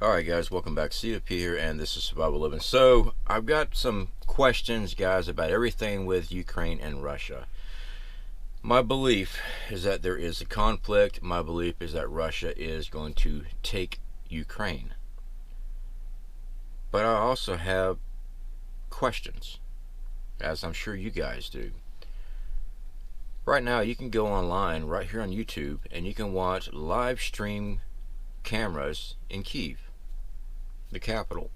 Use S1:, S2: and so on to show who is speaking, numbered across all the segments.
S1: Alright guys, welcome back. CFP here, and this is Survival Living. So, I've got some questions, guys, about everything with Ukraine and Russia. My belief is that there is a conflict. My belief is that Russia is going to take Ukraine. But I also have questions, as I'm sure you guys do. Right now, you can go online, right here on YouTube, and you can watch live stream cameras in Kyiv, the capital.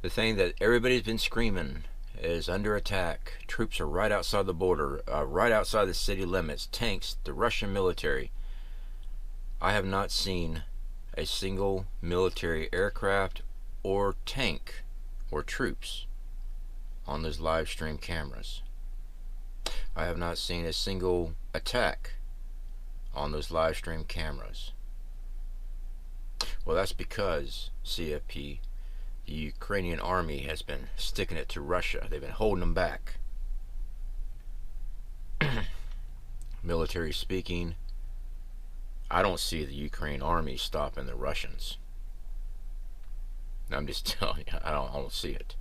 S1: The thing that everybody's been screaming is under attack. Troops are right outside the border, right outside the city limits. Tanks, the Russian military. I have not seen a single military aircraft or tank or troops on those live stream cameras. I have not seen a single attack on those live stream cameras. Well, that's because CFP, the Ukrainian army, has been sticking it to Russia. They've been holding them back. Military speaking, I don't see the Ukraine army stopping the Russians. I'm just telling you, I don't see it.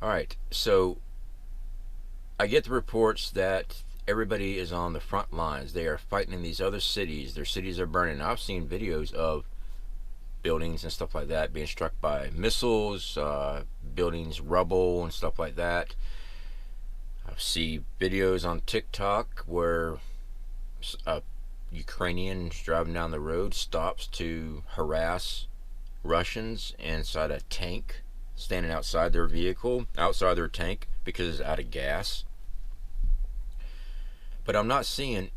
S1: Alright, so I get the reports that everybody is on the front lines. They are fighting in these other cities. Their cities are burning. I've seen videos of buildings and stuff like that being struck by missiles, buildings rubble and stuff like that. I see videos on TikTok where a Ukrainian driving down the road stops to harass Russians inside a tank, standing outside their vehicle, outside their tank, because it's out of gas. But I'm not seeing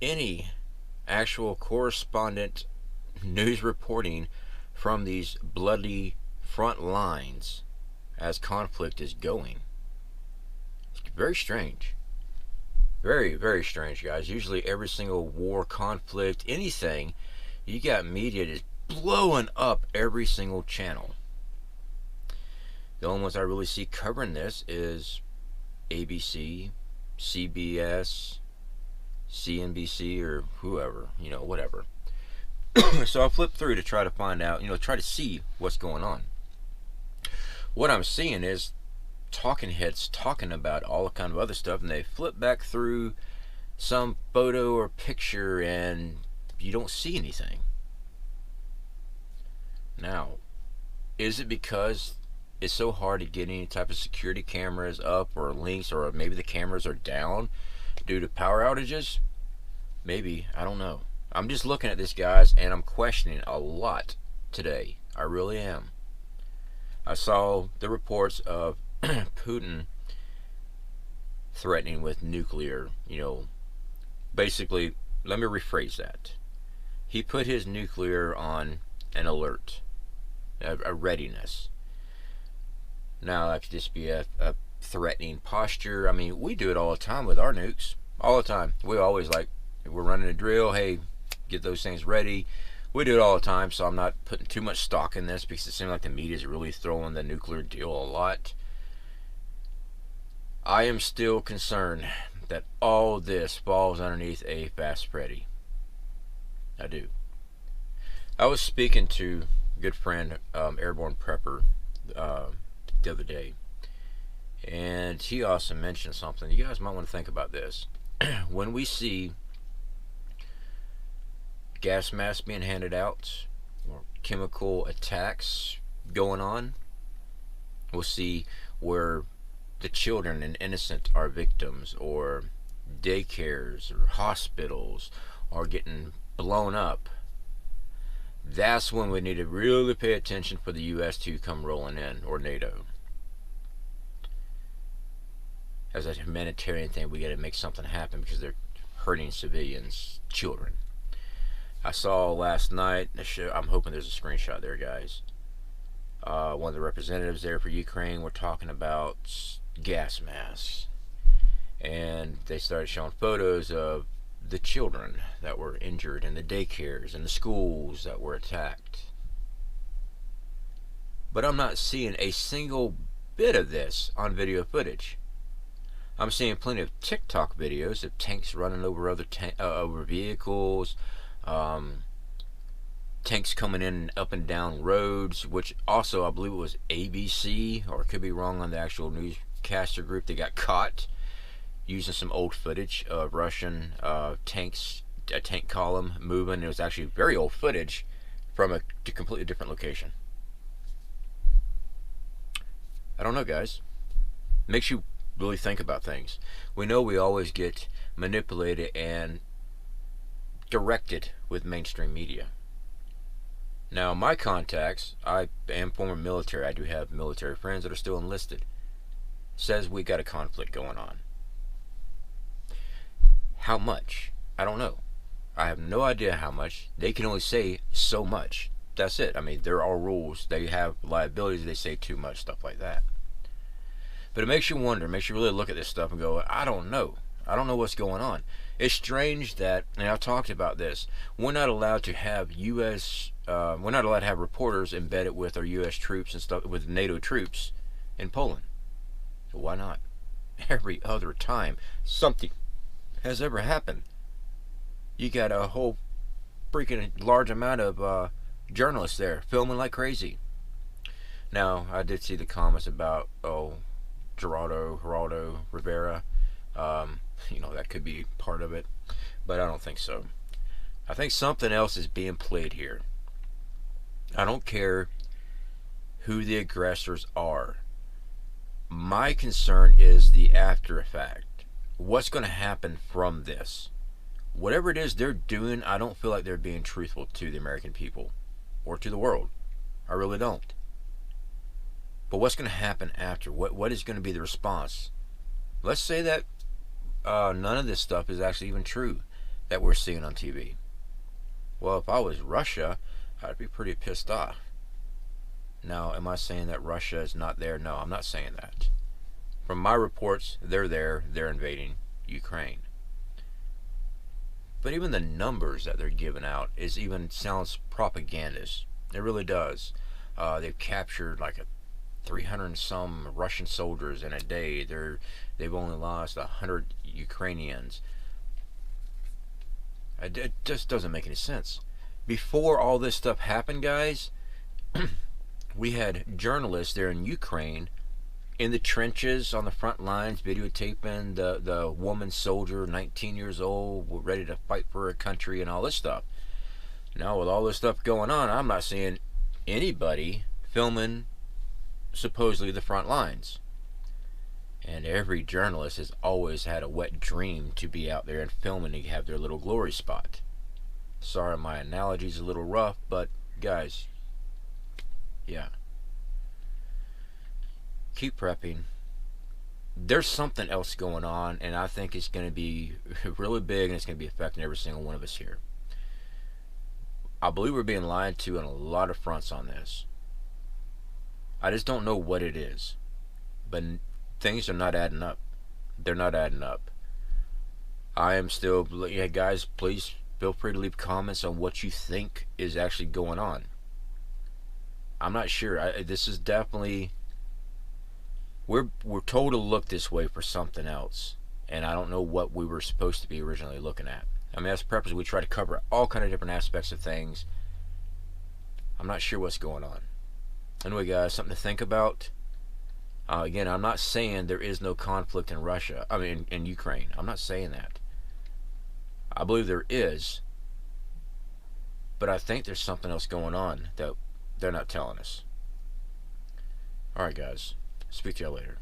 S1: any actual correspondent news reporting from these bloody front lines as conflict is going. It's very strange. Very, very strange, guys. Usually every single war, conflict, anything, you got media just blowing up every single channel. The only ones I really see covering this is ABC, CBS, CNBC, or whoever, whatever. So I'll flip through to try to find out, try to see what's going on. What I'm seeing is talking heads talking about all kind of other stuff, and they flip back through some photo or picture and you don't see anything. Now, is it because it's so hard to get any type of security cameras up or links, or maybe the cameras are down due to power outages? Maybe, I don't know. I'm just looking at this, guys, and I'm questioning a lot today. I really am. I saw the reports of Putin threatening with nuclear, basically, let me rephrase that. He put his nuclear on an alert, a readiness. Now, that could just be a threatening posture. I mean, we do it all the time with our nukes. All the time. We always, like, if we're running a drill, hey, get those things ready. We do it all the time, so I'm not putting too much stock in this because it seems like the media is really throwing the nuclear deal a lot. I am still concerned that all this falls underneath a fast Freddy. I do. I was speaking to a good friend, Airborne Prepper, the other day, and he also mentioned something. You guys might want to think about this. When we see gas masks being handed out or chemical attacks going on, we'll see where the children and innocent are victims, or daycares or hospitals are getting blown up. That's when we need to really pay attention for the U.S. to come rolling in, or NATO. As a humanitarian thing, we got to make something happen because they're hurting civilians, children. I saw last night, I'm hoping there's a screenshot there, guys. One of the representatives there for Ukraine were talking about gas masks. And they started showing photos of the children that were injured in the daycares and the schools that were attacked. But I'm not seeing a single bit of this on video footage. I'm seeing plenty of TikTok videos of tanks running over other over vehicles, tanks coming in up and down roads, which also I believe it was ABC, or it could be wrong on the actual newscaster group. They got caught using some old footage of Russian tanks, a tank column moving. It was actually very old footage from a completely different location. I don't know, guys. Makes you really think about things. We know we always get manipulated and directed with mainstream media. Now, my contacts, I am former military, I do have military friends that are still enlisted, says we got a conflict going on. How much? I don't know. I have no idea how much. They can only say so much. That's it. I mean, there are rules. They have liabilities. They say too much, stuff like that. But it makes you wonder, makes you really look at this stuff and go, I don't know. I don't know what's going on. It's strange that, and I've talked about this, we're not allowed to have we're not allowed to have reporters embedded with our U.S. troops and stuff, with NATO troops in Poland. So why not? Every other time something has ever happened, you got a whole freaking large amount of journalists there filming like crazy. Now, I did see the comments about, Geraldo Rivera. That could be part of it, but I don't think so. I think something else is being played here. I don't care who the aggressors are. My concern is the after effect. What's going to happen from this? Whatever it is they're doing, I don't feel like they're being truthful to the American people or to the world. I really don't. But what's going to happen after? What is going to be the response? Let's say that none of this stuff is actually even true that we're seeing on TV. Well, if I was Russia, I'd be pretty pissed off. Now, am I saying that Russia is not there? No, I'm not saying that. From my reports, they're there. They're invading Ukraine. But even the numbers that they're giving out sounds propagandist. It really does. They've captured like 300 and some Russian soldiers in a day. They've only lost 100 Ukrainians. It just doesn't make any sense. Before all this stuff happened, guys, we had journalists there in Ukraine in the trenches on the front lines videotaping the woman soldier, 19 years old, ready to fight for her country and all this stuff. Now, with all this stuff going on, I'm not seeing anybody filming supposedly the front lines. And every journalist has always had a wet dream to be out there and filming and have their little glory spot. Sorry, my analogy's a little rough, but guys, yeah. Keep prepping. There's something else going on, and I think it's going to be really big, and it's going to be affecting every single one of us here. I believe we're being lied to on a lot of fronts on this. I just don't know what it is. But things are not adding up. They're not adding up. I am still, yeah, guys, please feel free to leave comments on what you think is actually going on. I'm not sure. This is definitely, we're told to look this way for something else, and I don't know what we were supposed to be originally looking at. I mean, as preppers, we try to cover all kind of different aspects of things. I'm not sure what's going on. Anyway, guys, something to think about. Again, I'm not saying there is no conflict in Russia. I mean, in Ukraine. I'm not saying that. I believe there is, but I think there's something else going on that they're not telling us. Alright, guys. Speak to y'all later.